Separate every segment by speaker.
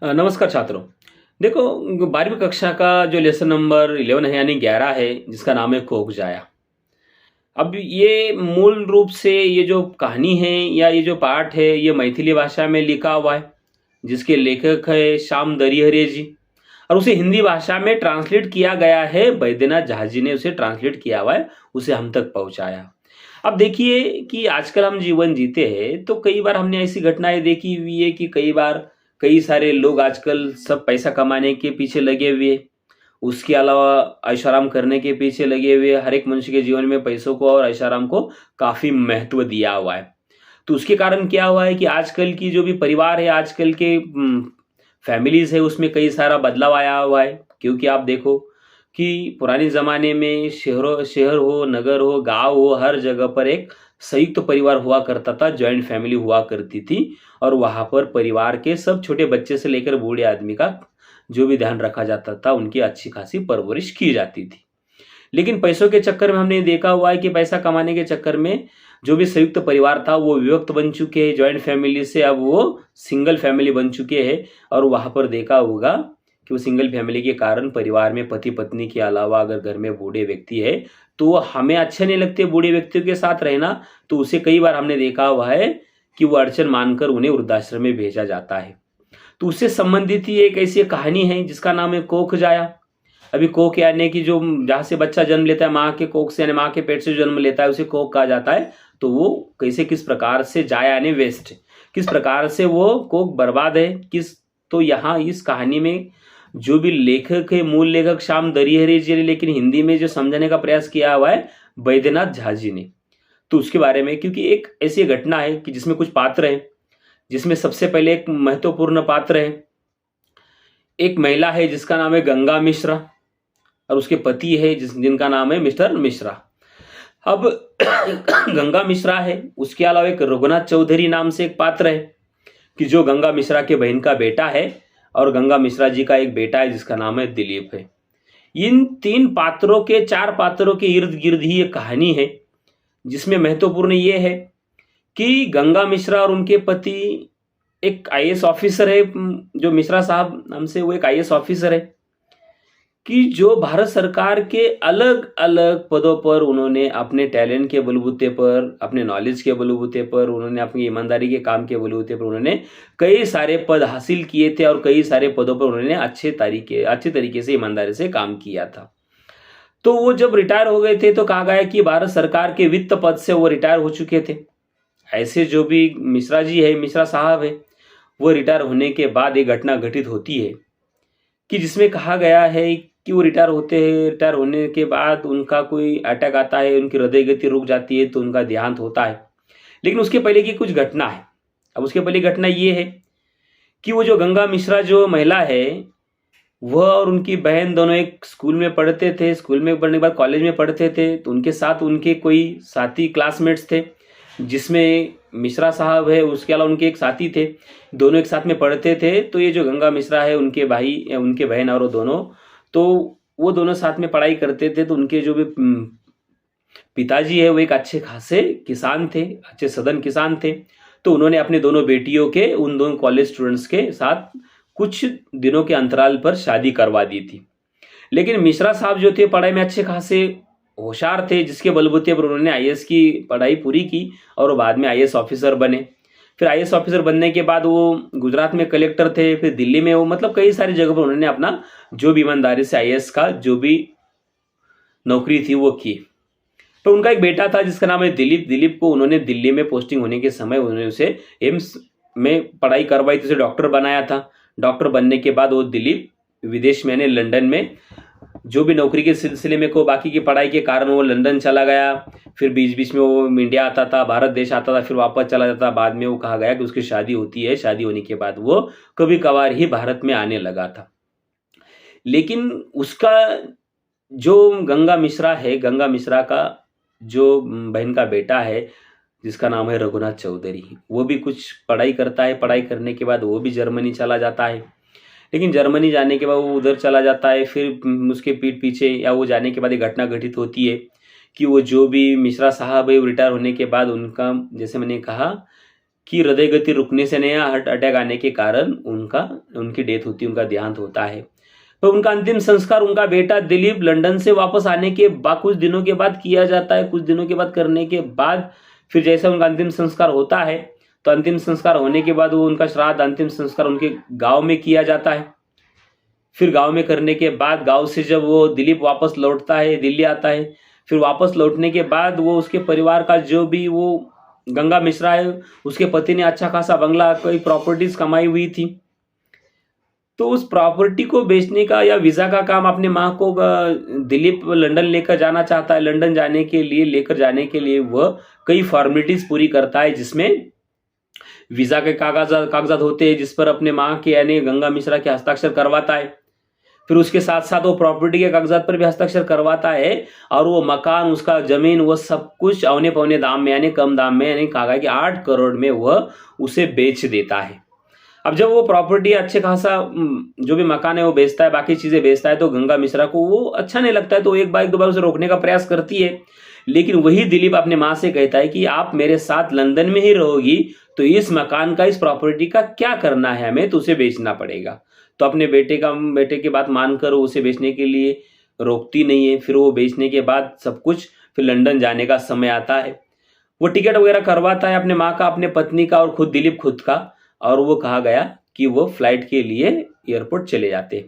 Speaker 1: नमस्कार छात्रों। देखो, 12वीं कक्षा का जो लेसन नंबर 11 है यानी 11 है, जिसका नाम है कोक जाया। अब ये मूल रूप से ये जो कहानी है या ये जो पाठ है, ये मैथिली भाषा में लिखा हुआ है, जिसके लेखक है श्याम दरिहरे जी। और उसे हिंदी भाषा में ट्रांसलेट किया गया है, बैद्यनाथ झा जी ने उसे ट्रांसलेट किया हुआ है, उसे हम तक पहुँचाया। अब देखिए कि आजकल हम जीवन जीते हैं, तो कई बार हमने ऐसी घटनाएँ देखी हुई है कि कई बार कई सारे लोग आजकल सब पैसा कमाने के पीछे लगे हुए हैं। उसके अलावा ऐश-आराम करने के पीछे लगे हुए हैं। हर एक मनुष्य के जीवन में पैसों को और ऐश-आराम को काफ़ी महत्व दिया हुआ है। तो उसके कारण क्या हुआ है कि आजकल की जो भी परिवार है, आजकल के फैमिलीज़ है, उसमें कई सारा बदलाव आया हुआ है। क्योंकि आप देखो कि पुराने ज़माने में शहर हो, नगर हो, गाँव हो, हर जगह पर एक संयुक्त परिवार हुआ करता था, जॉइंट फैमिली हुआ करती थी और वहाँ पर परिवार के सब छोटे बच्चे से लेकर बूढ़े आदमी का जो भी ध्यान रखा जाता था, उनकी अच्छी खासी परवरिश की जाती थी। लेकिन पैसों के चक्कर में हमने देखा हुआ है कि पैसा कमाने के चक्कर में जो भी संयुक्त परिवार था, वो विभक्त बन चुके हैं, जॉइंट फैमिली से अब वो सिंगल फैमिली बन चुके हैं। और वहाँ पर देखा होगा कि वो सिंगल फैमिली के कारण परिवार में पति-पत्नी के अलावा अगर घर में बूढ़े व्यक्ति है, तो हमें अच्छे नहीं लगते बूढ़े व्यक्तियों के साथ रहना, तो उसे कई बार हमने देखा हुआ है कि वो अड़चन मानकर उन्हें वृद्धाश्रम में भेजा जाता है। तो उससे संबंधित ही एक ऐसी कहानी है जिसका नाम है कोख जाया। अभी कोख यानी कि जो जहाँ से बच्चा जन्म लेता है, माँ के कोख से यानी माँ के पेट से जन्म लेता है, उसे कोख कहा जाता है। तो वो कैसे किस प्रकार से जाया यानी वेस्ट, किस प्रकार से वो कोख बर्बाद है, किस तो यहाँ इस कहानी में जो भी लेखक है, मूल लेखक श्याम दरिहरे जी ने, लेकिन हिंदी में जो समझाने का प्रयास किया हुआ है बैद्यनाथ झा जी ने। तो उसके बारे में, क्योंकि एक ऐसी घटना है कि जिसमें कुछ पात्र हैं, जिसमें सबसे पहले एक महत्वपूर्ण पात्र है। एक महिला है जिसका नाम है गंगा मिश्रा और उसके पति है जिनका नाम है मिस्टर मिश्रा। अब गंगा मिश्रा है, उसके अलावा एक रघुनाथ चौधरी नाम से एक पात्र है कि जो गंगा मिश्रा के बहन का बेटा है और गंगा मिश्रा जी का एक बेटा है जिसका नाम है दिलीप है। इन 3 पात्रों के 4 पात्रों के इर्द-गिर्द ही ये कहानी है, जिसमें महत्वपूर्ण ये है कि गंगा मिश्रा और उनके पति एक आईएएस ऑफिसर है, जो मिश्रा साहब नाम से वो एक आईएएस ऑफिसर है कि जो भारत सरकार के अलग-अलग पदों पर उन्होंने अपने टैलेंट के बलबूते पर, अपने नॉलेज के बलबूते पर, उन्होंने अपनी ईमानदारी के काम के बलबूते पर उन्होंने कई सारे पद हासिल किए थे और कई सारे पदों पर उन्होंने अच्छे तरीके से ईमानदारी से काम किया था। तो वो जब रिटायर हो गए थे तो कहा गया कि भारत सरकार के वित्त पद से वो रिटायर हो चुके थे। ऐसे जो भी मिश्रा जी है, मिश्रा साहब है, वो रिटायर होने के बाद एक घटना घटित होती है कि जिसमें कहा गया है कि वो रिटायर होने के बाद उनका कोई अटैक आता है, उनकी हृदय गति रुक जाती है, तो उनका देहांत होता है। लेकिन उसके पहले की कुछ घटना है। अब उसके पहले घटना ये है कि वो जो गंगा मिश्रा जो महिला है, वह और उनकी बहन दोनों एक स्कूल में पढ़ते थे। स्कूल में पढ़ने के बाद कॉलेज में पढ़ते थे, तो उनके साथ उनके कोई साथी क्लासमेट्स थे, जिसमें मिश्रा साहब है, उसके अलावा उनके एक साथी थे। दोनों एक साथ में पढ़ते थे। तो ये जो गंगा मिश्रा है, उनके भाई, उनके बहन और वो दोनों, तो वो दोनों साथ में पढ़ाई करते थे। तो उनके जो भी पिताजी है, वो एक अच्छे खासे किसान थे, अच्छे सधन किसान थे। तो उन्होंने अपने दोनों बेटियों के, उन दोनों कॉलेज स्टूडेंट्स के साथ कुछ दिनों के अंतराल पर शादी करवा दी थी। लेकिन मिश्रा साहब जो थे, पढ़ाई में अच्छे खासे होशियार थे, जिसके बलबूते पर उन्होंने आईएएस की पढ़ाई पूरी की और वो बाद में आईएएस ऑफिसर बने। फिर आईएएस ऑफिसर बनने के बाद वो गुजरात में कलेक्टर थे, फिर दिल्ली में वो, मतलब कई सारी जगह पर उन्होंने अपना जो भी ईमानदारी से आईएएस का जो भी नौकरी थी वो की। तो उनका एक बेटा था जिसका नाम है दिलीप। दिलीप को उन्होंने दिल्ली में पोस्टिंग होने के समय उन्होंने उसे एम्स में पढ़ाई करवाई थी, उसे डॉक्टर बनाया था। डॉक्टर बनने के बाद वो दिलीप विदेश में यानी लंदन में जो भी नौकरी के सिलसिले में को बाकी की पढ़ाई के कारण वो लंदन चला गया। फिर बीच-बीच में वो इंडिया आता था, भारत देश आता था, फिर वापस चला जाता। बाद में वो कहा गया कि उसकी शादी होती है, शादी होने के बाद वो कभी-कभार ही भारत में आने लगा था। लेकिन उसका जो गंगा मिश्रा है, गंगा मिश्रा का जो बहन का बेटा है, जिसका नाम है रघुनाथ चौधरी, वो भी कुछ पढ़ाई करता है। पढ़ाई करने के बाद वो भी जर्मनी चला जाता है। लेकिन जर्मनी जाने के बाद वो उधर चला जाता है। फिर उसके पीठ पीछे या वो जाने के बाद एक घटना घटित होती है कि वो जो भी मिश्रा साहब है, वो रिटायर होने के बाद उनका, जैसे मैंने कहा कि हृदय गति रुकने से नहीं, हार्ट अटैक आने के कारण उनकी डेथ होती है, उनका देहांत होता है। तो उनका अंतिम संस्कार उनका बेटा दिलीप लंदन से वापस आने के बाद कुछ दिनों के बाद किया जाता है। कुछ दिनों के बाद करने के बाद फिर जैसे उनका अंतिम संस्कार होता है, तो अंतिम संस्कार होने के बाद वो उनका श्राद्ध, अंतिम संस्कार उनके गांव में किया जाता है। फिर गांव में करने के बाद गांव से जब वो दिलीप वापस लौटता है, दिल्ली आता है, फिर वापस लौटने के बाद वो उसके परिवार का जो भी वो गंगा मिश्रा है, उसके पति ने अच्छा खासा बंगला, कोई प्रॉपर्टीज कमाई हुई थी, तो उस प्रॉपर्टी को बेचने का या वीजा का काम अपने माँ को दिलीप लंदन लेकर जाना चाहता है। लंदन लेकर जाने के लिए वह कई फॉर्मेलिटीज पूरी करता है, जिसमें वीजा के कागजात होते हैं, जिस पर अपने माँ के यानी गंगा मिश्रा के हस्ताक्षर करवाता है। फिर उसके साथ साथ वो प्रॉपर्टी के कागजात पर भी हस्ताक्षर करवाता है, और वो मकान, उसका जमीन, वो सब कुछ औने पौने दाम में यानी कम दाम में, यानी कहा कि 8 करोड़ में वह उसे बेच देता है। अब जब वो प्रॉपर्टी अच्छे खासा जो भी मकान है वो बेचता है, बाकी चीजें बेचता है, तो गंगा मिश्रा को वो अच्छा नहीं लगता है, तो एक बार 2 बार उसे रोकने का प्रयास करती है। लेकिन वही दिलीप अपने माँ से कहता है कि आप मेरे साथ लंदन में ही रहोगी, तो इस मकान का, इस प्रॉपर्टी का क्या करना है हमें, तो उसे बेचना पड़ेगा। तो अपने बेटे की बात मानकर उसे बेचने के लिए रोकती नहीं है। फिर वो बेचने के बाद सब कुछ, फिर लंदन जाने का समय आता है, वो टिकट वगैरह करवाता है अपने माँ का, अपने पत्नी का और दिलीप खुद का, और वो कहा गया कि वो फ्लाइट के लिए एयरपोर्ट चले जाते।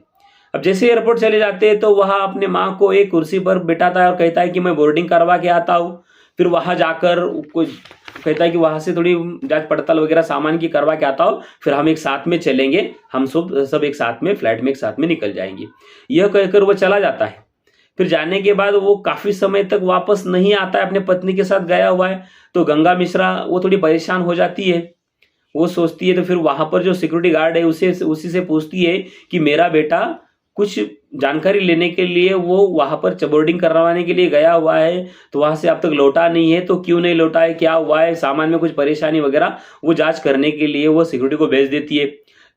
Speaker 1: अब जैसे एयरपोर्ट चले जाते हैं तो वहां अपने माँ को एक कुर्सी पर बिठाता है और कहता है कि मैं बोर्डिंग करवा के आता हूँ। फिर वहां जाकर कुछ कहता है कि वहां से थोड़ी जांच पड़ताल वगैरह सामान की करवा के आता हूँ, फिर हम एक साथ में चलेंगे, हम सब एक साथ में फ्लाइट में एक साथ में निकल जाएंगे। यह कहकर वो चला जाता है। फिर जाने के बाद वो काफी समय तक वापस नहीं आता है, अपने पत्नी के साथ गया हुआ है। तो गंगा मिश्रा वो थोड़ी परेशान हो जाती है, वो सोचती है, तो फिर वहां पर जो सिक्योरिटी गार्ड है उसी से पूछती है कि मेरा बेटा कुछ जानकारी लेने के लिए वो वहां पर बोर्डिंग करवाने के लिए गया हुआ है, तो वहां से अब तक लौटा नहीं है, तो क्यों नहीं लौटा है, क्या हुआ है, सामान में कुछ परेशानी वगैरह, वो जांच करने के लिए वो सिक्योरिटी को भेज देती है।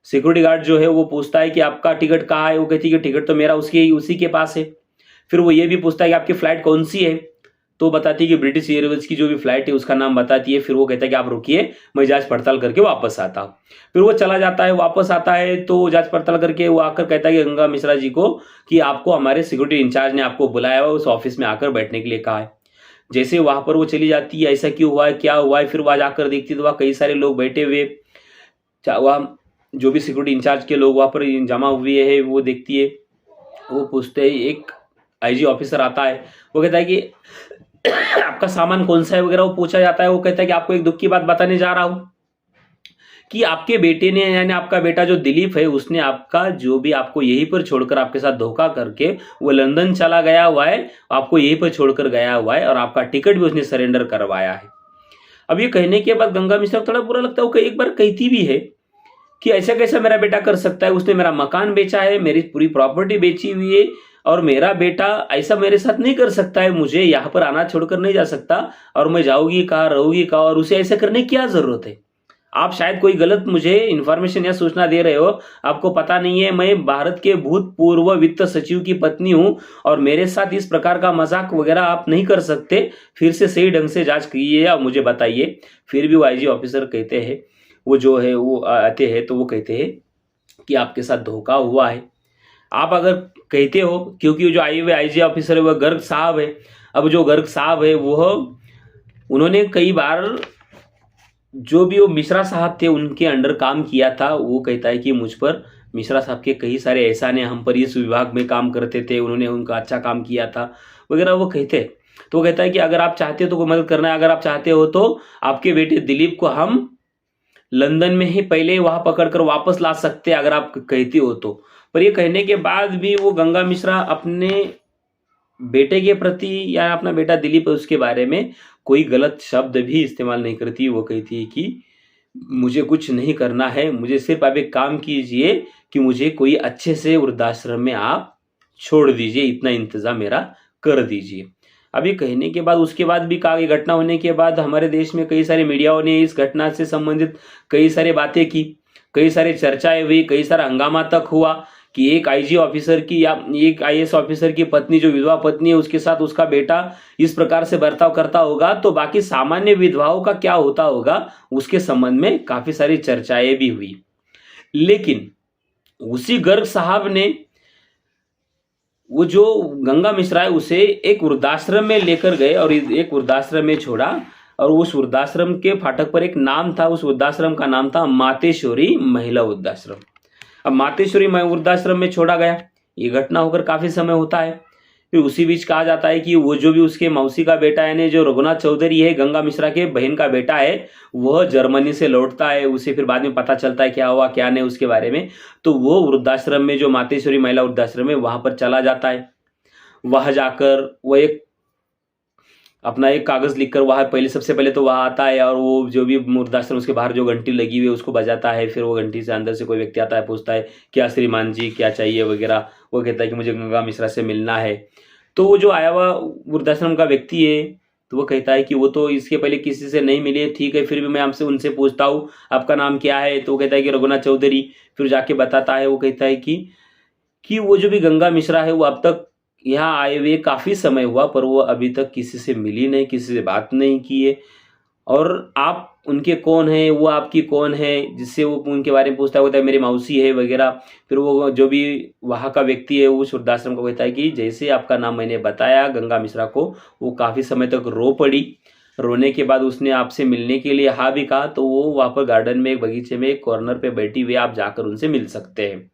Speaker 1: सिक्योरिटी गार्ड जो है वो पूछता है कि आपका टिकट कहाँ है, वो कहती है कि टिकट तो मेरा उसी के पास है। फिर वो ये भी पूछता है कि आपकी फ्लाइट कौन सी है, तो बताती है कि ब्रिटिश एयरवेज की जो भी फ्लाइट है उसका नाम बताती है। फिर वो कहता है कि आप रुकिए, मैं जांच पड़ताल करके वापस आता हूँ। फिर वो चला जाता है, वापस आता है, तो जांच पड़ताल करके वो आकर कहता है कि गंगा मिश्रा जी को कि आपको हमारे सिक्योरिटी इंचार्ज ने आपको बुलाया हुआ, उस ऑफिस में आकर बैठने के लिए कहा है। जैसे वहां पर वो चली जाती है, ऐसा क्यों हुआ है, क्या हुआ है, फिर वहां जाकर देखती है तो वहाँ कई सारे लोग बैठे हुए, वहाँ जो भी सिक्योरिटी इंचार्ज के लोग वहां पर जमा हुए है वो देखती है। वो पूछते हैं, एक आईजी ऑफिसर आता है, वो कहता है कि आपका सामान कौन सा है वगैरह, वो पूछा जाता है। वो कहता है कि आपको एक दुख की बात बताने जा रहा हूं कि आपके बेटे ने, यानी आपका बेटा जो दिलीप है, उसने आपका जो भी, आपको यहीं पर छोड़कर, आपके साथ धोखा करके वो लंदन चला गया हुआ है, आपको यहीं पर छोड़कर गया हुआ है, और आपका टिकट भी उसने सरेंडर करवाया है। अब ये कहने के बाद गंगा मिश्रा को थोड़ा बुरा लगता है। वो एक बार कहती भी है कि ऐसा कैसा मेरा बेटा कर सकता है, उसने मेरा मकान बेचा है, मेरी पूरी प्रॉपर्टी बेची हुई है, और मेरा बेटा ऐसा मेरे साथ नहीं कर सकता है, मुझे यहाँ पर आना छोड़कर नहीं जा सकता, और मैं जाऊंगी कहाँ, रहूंगी कहाँ, और उसे ऐसा करने की क्या जरूरत है। आप शायद कोई गलत मुझे इन्फॉर्मेशन या सूचना दे रहे हो, आपको पता नहीं है मैं भारत के भूतपूर्व वित्त सचिव की पत्नी हूं, और मेरे साथ इस प्रकार का मजाक वगैरह आप नहीं कर सकते, फिर से सही ढंग से जांच कीजिए या मुझे बताइए। फिर भी वो आईजी ऑफिसर कहते हैं, वो जो है वो आते हैं, तो वो कहते हैं कि आपके साथ धोखा हुआ है। आप अगर कहते हो, क्योंकि जो आए हुए आईजी ऑफिसर है वह गर्ग साहब है। अब जो गर्ग साहब है उन्होंने कई बार जो भी वो मिश्रा साहब थे उनके अंडर काम किया था। वो कहता है कि मुझ पर मिश्रा साहब के कई सारे एहसान है, हम पर इस विभाग में काम करते थे, उन्होंने उनका अच्छा काम किया था वगैरह वो कहते। तो वो कहता है कि अगर आप चाहते हो तो कोई मदद करना है, अगर आप चाहते हो तो आपके बेटे दिलीप को हम लंदन में ही पहले वहां पकड़कर वापस ला सकते हैं, अगर आप कहती हो तो। पर ये कहने के बाद भी वो गंगा मिश्रा अपने बेटे के प्रति या अपना बेटा दिलीप उसके बारे में कोई गलत शब्द भी इस्तेमाल नहीं करती। वो कहती है कि मुझे कुछ नहीं करना है, मुझे सिर्फ आप एक काम कीजिए कि मुझे कोई अच्छे से वृद्धाश्रम में आप छोड़ दीजिए, इतना इंतजाम मेरा कर दीजिए। अभी कहने के बाद उसके बाद भी कहा, घटना होने के बाद हमारे देश में कई सारे मीडियाओं ने इस घटना से संबंधित कई सारी बातें की, कई सारी चर्चाएं हुई, कई सारा हंगामा तक हुआ कि एक आईजी ऑफिसर की या एक आईएएस ऑफिसर की पत्नी जो विधवा पत्नी है उसके साथ उसका बेटा इस प्रकार से बर्ताव करता होगा, तो बाकी सामान्य विधवाओं का क्या होता होगा, उसके संबंध में काफी सारी चर्चाएं भी हुई। लेकिन उसी गर्ग साहब ने वो जो गंगा मिश्रा है उसे एक वृद्धाश्रम में लेकर गए और एक वृद्धाश्रम में छोड़ा, और उस वृद्धाश्रम के फाटक पर एक नाम था, उस वृद्धाश्रम का नाम था मातेश्वरी महिला वृद्धाश्रम। अब मातेश्वरी वृद्धाश्रम में छोड़ा गया, ये घटना होकर काफी समय होता है। फिर उसी बीच कहा जाता है कि वो जो भी उसके मौसी का बेटा है, यानी जो रघुनाथ चौधरी है, गंगा मिश्रा के बहन का बेटा है, वह जर्मनी से लौटता है। उसे फिर बाद में पता चलता है क्या हुआ क्या नहीं उसके बारे में। तो वो वृद्धाश्रम में, जो मातेश्वरी महिला वृद्धाश्रम है, वहां पर चला जाता है। वहां जाकर वो अपना एक कागज लिखकर वहां सबसे पहले तो वहां आता है, और वो जो भी वृद्धाश्रम उसके बाहर जो घंटी लगी हुई है उसको बजाता है। फिर वो घंटी से अंदर से कोई व्यक्ति आता है, पूछता है क्या श्रीमान जी क्या चाहिए वगैरह। वो कहता है कि मुझे गंगा मिश्रा से मिलना है। तो वो जो आया हुआ वृद्धाश्रम का व्यक्ति है, तो वो कहता है कि वो तो इसके पहले किसी से नहीं मिले, ठीक है, फिर भी मैं आपसे उनसे पूछता हूँ आपका नाम क्या है। तो वो कहता है कि रघुनाथ चौधरी। फिर जाके बताता है, वो कहता है कि वो जो भी गंगा मिश्रा है वो अब तक यहाँ आए हुए काफी समय हुआ, पर वो अभी तक किसी से मिली नहीं, किसी से बात नहीं की है, और आप उनके कौन है, वो आपकी कौन है, जिससे वो उनके बारे में पूछता होता है मेरी मौसी है वगैरह। फिर वो जो भी वहाँ का व्यक्ति है उस वृद्धाश्रम को कहता है कि जैसे आपका नाम मैंने बताया गंगा मिश्रा को, वो काफी समय तक रो पड़ी। रोने के बाद उसने आपसे मिलने के लिए हाँ भी कहा, तो वो वहाँ पर गार्डन में एक बगीचे में एक कॉर्नर पे बैठी हुई, आप जाकर उनसे मिल सकते हैं।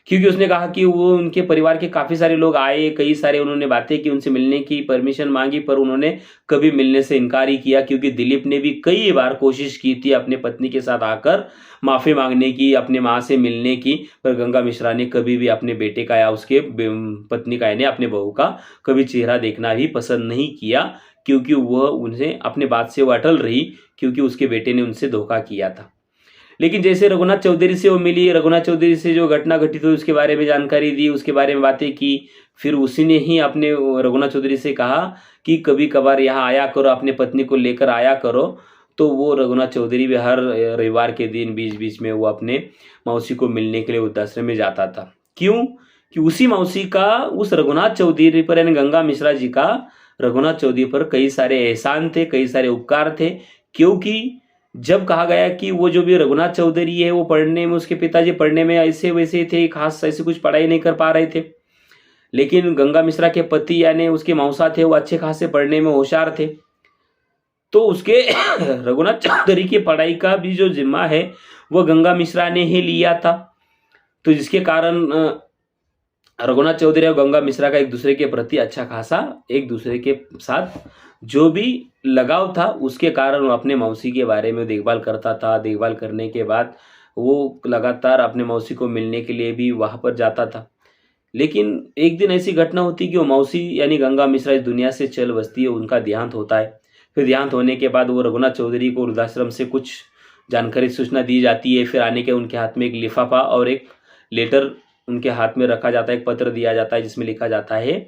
Speaker 1: क्योंकि उसने कहा कि वो उनके परिवार के काफी सारे लोग आए, कई सारे उन्होंने बातें की, उनसे मिलने की परमिशन मांगी, पर उन्होंने कभी मिलने से इनकार ही किया। क्योंकि दिलीप ने भी कई बार कोशिश की थी अपने पत्नी के साथ आकर माफी मांगने की, अपने माँ से मिलने की, पर गंगा मिश्रा ने कभी भी अपने बेटे का या उसके पत्नी का यानी अपने बहू का कभी चेहरा देखना भी पसंद नहीं किया। क्योंकि वह उनसे अपने बात से वो अटल रही, क्योंकि उसके बेटे ने उनसे धोखा किया था। लेकिन जैसे रघुनाथ चौधरी से वो मिली, रघुनाथ चौधरी से जो घटना घटित हुई उसके बारे में जानकारी दी, उसके बारे में बातें की, फिर उसी ने ही अपने रघुनाथ चौधरी से कहा कि कभी कभार यहाँ आया करो, अपने पत्नी को लेकर आया करो। तो वो रघुनाथ चौधरी भी हर रविवार के दिन बीच बीच में वो अपने मौसी को मिलने के लिए वृद्धाश्रम में जाता था। क्यों? कि उसी मौसी का उस रघुनाथ चौधरी पर, यानी गंगा मिश्रा जी का रघुनाथ चौधरी पर कई सारे एहसान थे, कई सारे उपकार थे। क्योंकि जब कहा गया कि वो जो भी रघुनाथ चौधरी है वो पढ़ने में, उसके पिताजी पढ़ने में ऐसे वैसे थे, खास ऐसी कुछ पढ़ाई नहीं कर पा रहे थे, लेकिन गंगा मिश्रा के पति यानी उसके मौसा थे वो अच्छे खासे पढ़ने में होशियार थे। तो उसके रघुनाथ चौधरी की पढ़ाई का भी जो जिम्मा है वो गंगा मिश्रा ने ही लिया था। तो जिसके कारण रघुनाथ चौधरी और गंगा मिश्रा का एक दूसरे के प्रति अच्छा खासा एक दूसरे के साथ जो भी लगाव था, उसके कारण वो अपने मौसी के बारे में देखभाल करता था। देखभाल करने के बाद वो लगातार अपने मौसी को मिलने के लिए भी वहां पर जाता था। लेकिन एक दिन ऐसी घटना होती कि वो मौसी यानी गंगा मिश्रा इस दुनिया से चल बसती है, उनका देहांत होता है। फिर देहांत होने के बाद वो रघुनाथ चौधरी को वृद्धाश्रम से कुछ जानकारी सूचना दी जाती है। फिर आने के उनके हाथ में एक लिफाफा और एक लेटर उनके हाथ में रखा जाता है, एक पत्र दिया जाता है जिसमें लिखा जाता है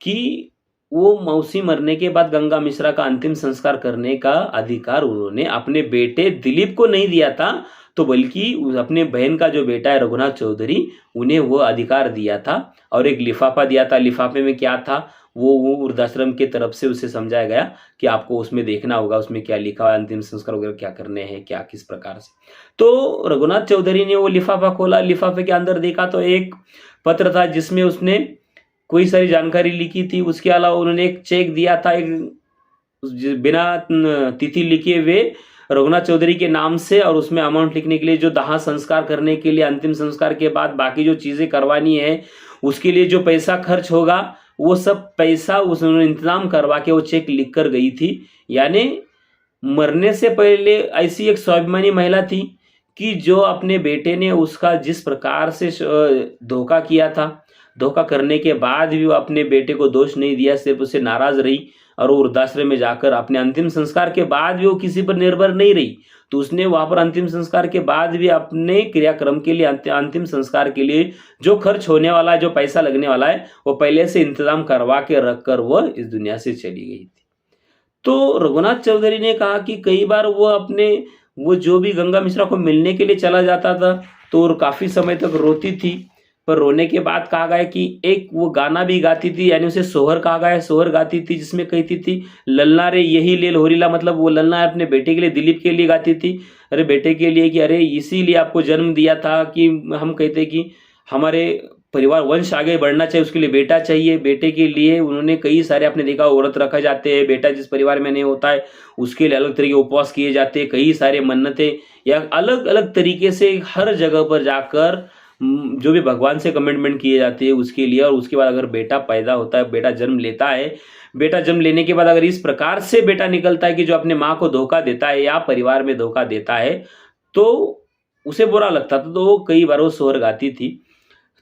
Speaker 1: कि वो मौसी मरने के बाद गंगा मिश्रा का अंतिम संस्कार करने का अधिकार उन्होंने अपने बेटे दिलीप को नहीं दिया था, तो बल्कि अपने बहन का जो बेटा है रघुनाथ चौधरी, उन्हें वो अधिकार दिया था। और एक लिफाफा दिया था। लिफाफे में क्या था, वो वृद्धाश्रम के तरफ से उसे समझाया गया कि आपको उसमें देखना होगा उसमें क्या लिखा है, अंतिम संस्कार वगैरह क्या करने हैं, क्या किस प्रकार से। तो रघुनाथ चौधरी ने वो लिफाफा खोला, लिफाफे के अंदर देखा तो एक पत्र था जिसमें उसने कोई सारी जानकारी लिखी थी। उसके अलावा उन्होंने एक चेक दिया था, एक बिना तिथि लिखे हुए रघुनाथ चौधरी के नाम से, और उसमें अमाउंट लिखने के लिए जो दाह संस्कार करने के लिए अंतिम संस्कार के बाद बाकी जो चीजें करवानी है उसके लिए जो पैसा खर्च होगा वो सब पैसा उन्होंने इंतजाम करवा के वो चेक लिख कर गई थी। यानी मरने से पहले ऐसी एक स्वाभिमानी महिला थी कि जो अपने बेटे ने उसका जिस प्रकार से धोखा किया था, धोखा करने के बाद भी वो अपने बेटे को दोष नहीं दिया, सिर्फ उससे नाराज रही। और वो वृद्धाश्रम में जाकर अपने अंतिम संस्कार के बाद भी वो किसी पर निर्भर नहीं रही, तो उसने वहां पर अंतिम संस्कार के बाद भी अपने क्रियाक्रम के लिए, अंतिम संस्कार के लिए जो खर्च होने वाला है, जो पैसा लगने वाला है, वो पहले से इंतजाम करवा के रख कर वो इस दुनिया से चली गई थी। तो रघुनाथ चौधरी ने कहा कि कई बार वो जो भी गंगा मिश्रा को मिलने के लिए चला जाता था तो काफी समय तक रोती थी। पर रोने के बाद कहा गया कि एक वो गाना भी गाती थी, यानी उसे सोहर कहा गया है, सोहर गाती थी, जिसमें कहती थी ललना रे यही ले लोहरीला, मतलब वो ललना अपने बेटे के लिए, दिलीप के लिए गाती थी, अरे बेटे के लिए कि अरे इसीलिए आपको जन्म दिया था, कि हम कहते कि हमारे परिवार वंश आगे बढ़ना चाहिए, उसके लिए बेटा चाहिए, बेटे के लिए उन्होंने कई सारे, आपने देखा व्रत रखा जाते हैं, बेटा जिस परिवार में नहीं होता है उसके लिए अलग तरीके उपवास किए जाते हैं, कई सारे मन्नतें या अलग अलग तरीके से हर जगह पर जाकर जो भी भगवान से कमिटमेंट किए जाते हैं उसके लिए। और उसके बाद अगर बेटा पैदा होता है, बेटा जन्म लेता है, बेटा जन्म लेने के बाद अगर इस प्रकार से बेटा निकलता है कि जो अपने माँ को धोखा देता है या परिवार में धोखा देता है, तो उसे बुरा लगता था, तो वो कई बार वो सोहर गाती थी।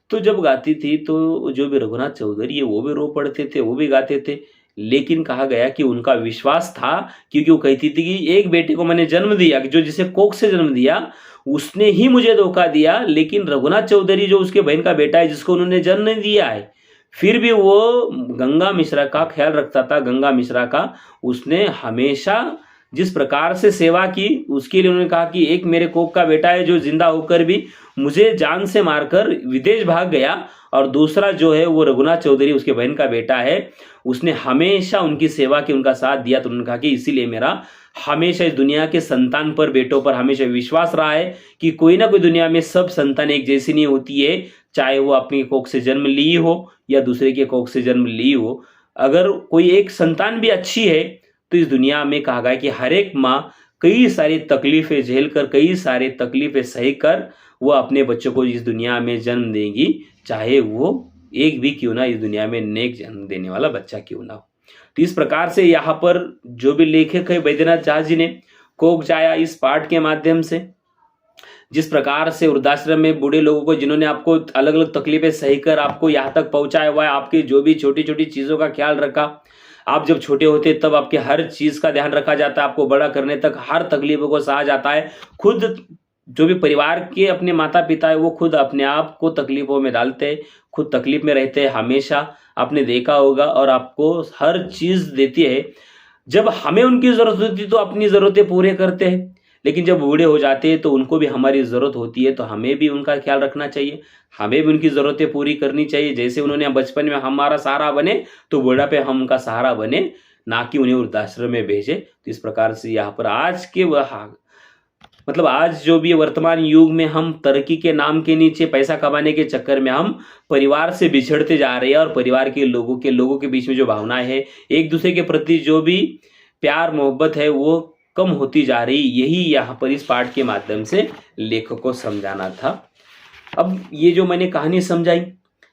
Speaker 1: तो जब गाती थी तो जो भी रघुनाथ चौधरी है वो भी रो पड़ते थे, वो भी गाते थे, लेकिन कहा गया कि उनका विश्वास था, क्योंकि वो कहती थी कि एक बेटे को मैंने जन्म दिया, कि जो जिसे कोख से जन्म दिया उसने ही मुझे धोखा दिया, लेकिन रघुनाथ चौधरी जो उसके बहन का बेटा है जिसको उन्होंने जन्म नहीं दिया है, फिर भी वो गंगा मिश्रा का ख्याल रखता था। गंगा मिश्रा का उसने हमेशा जिस प्रकार से सेवा की, उसके लिए उन्होंने कहा कि एक मेरे कोख का बेटा है जो जिंदा होकर भी मुझे जान से मारकर विदेश भाग गया, और दूसरा जो है वो रघुनाथ चौधरी उसके बहन का बेटा है, उसने हमेशा उनकी सेवा की, उनका साथ दिया। तो उन्होंने कहा कि इसीलिए मेरा हमेशा इस दुनिया के संतान पर, बेटों पर हमेशा विश्वास रहा है कि कोई ना कोई दुनिया में सब संतान एक जैसी नहीं होती है, चाहे वो अपनी कोख से जन्म ली हो या दूसरे के कोख से जन्म ली हो। अगर कोई एक संतान भी अच्छी है तो इस दुनिया में कहा गया कि हर एक माँ कई सारी तकलीफें झेल कर, कई सारी तकलीफें सही कर वो अपने बच्चों को इस दुनिया में जन्म देगी, चाहे वो एक भी क्यों ना इस दुनिया में नेक जन्म देने वाला बच्चा क्यों ना हो। तो इस प्रकार से यहाँ पर जो भी लेखक है बैद्यनाथ झा जी ने कोक जाया इस पाठ के माध्यम से, जिस प्रकार से वृद्धाश्रम में बूढ़े लोगों को, जिन्होंने आपको अलग अलग तकलीफें सही कर आपको यहाँ तक पहुंचाया हुआ है, आपकी जो भी छोटी छोटी चीज़ों का ख्याल रखा, आप जब छोटे होते तब आपके हर चीज़ का ध्यान रखा जाता है, आपको बड़ा करने तक हर तकलीफों को सहा जाता है। खुद जो भी परिवार के अपने माता पिता है वो खुद अपने आप को तकलीफों में डालते हैं, खुद तकलीफ में रहते हैं हमेशा, आपने देखा होगा, और आपको हर चीज़ देती है। जब हमें उनकी ज़रूरत होती है तो अपनी ज़रूरतें पूरे करते हैं, लेकिन जब बूढ़े हो जाते हैं तो उनको भी हमारी ज़रूरत होती है, तो हमें भी उनका ख्याल रखना चाहिए, हमें भी उनकी ज़रूरतें पूरी करनी चाहिए। जैसे उन्होंने बचपन में हमारा सहारा बने, तो बुढ़ापे हम उनका सहारा बने, ना कि उन्हें वृद्धाश्रम में भेजे। तो इस प्रकार से यहाँ पर आज के मतलब आज जो भी वर्तमान युग में हम तरक्की के नाम के नीचे, पैसा कमाने के चक्कर में हम परिवार से बिछड़ते जा रहे हैं, और परिवार के लोगों के बीच में जो भावनाएं है, एक दूसरे के प्रति जो भी प्यार मोहब्बत है वो कम होती जा रही। यही यहाँ पर इस पाठ के माध्यम से लेखक को समझाना था। अब ये जो मैंने कहानी समझाई,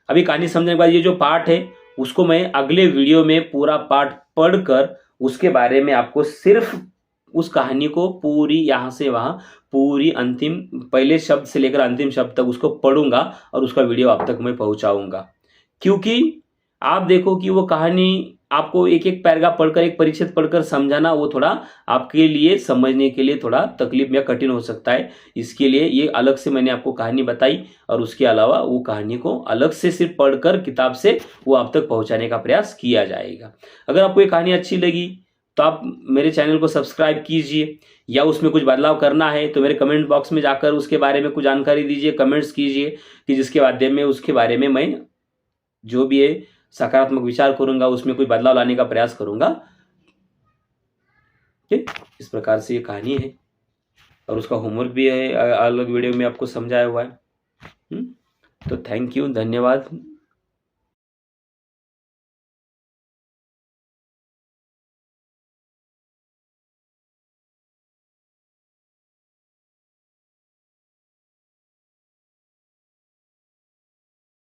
Speaker 1: अभी कहानी समझने के बाद ये जो पाठ है उसको मैं अगले वीडियो में पूरा पाठ पढ़कर उसके बारे में आपको सिर्फ उस कहानी को पूरी यहाँ से वहाँ पूरी अंतिम पहले शब्द से लेकर अंतिम शब्द तक उसको पढ़ूंगा और उसका वीडियो आप तक मैं पहुँचाऊँगा। क्योंकि आप देखो कि वो कहानी आपको एक एक पैराग्राफ पढ़कर, एक परिच्छेद पढ़कर समझाना, वो थोड़ा आपके लिए समझने के लिए थोड़ा तकलीफ या कठिन हो सकता है। इसके लिए ये अलग से मैंने आपको कहानी बताई, और उसके अलावा वो कहानी को अलग से सिर्फ पढ़कर किताब से वो आप तक पहुंचाने का प्रयास किया जाएगा। अगर आपको ये कहानी अच्छी लगी तो आप मेरे चैनल को सब्सक्राइब कीजिए, या उसमें कुछ बदलाव करना है तो मेरे कमेंट बॉक्स में जाकर उसके बारे में कुछ जानकारी दीजिए, कमेंट्स कीजिए, कि जिसके माध्यम में उसके बारे में मैं जो भी है सकारात्मक विचार करूंगा, उसमें कोई बदलाव लाने का प्रयास करूंगा। ठीक, इस प्रकार से ये कहानी है, और उसका होमवर्क भी है अलग वीडियो में आपको समझाया हुआ है। तो थैंक यू, धन्यवाद।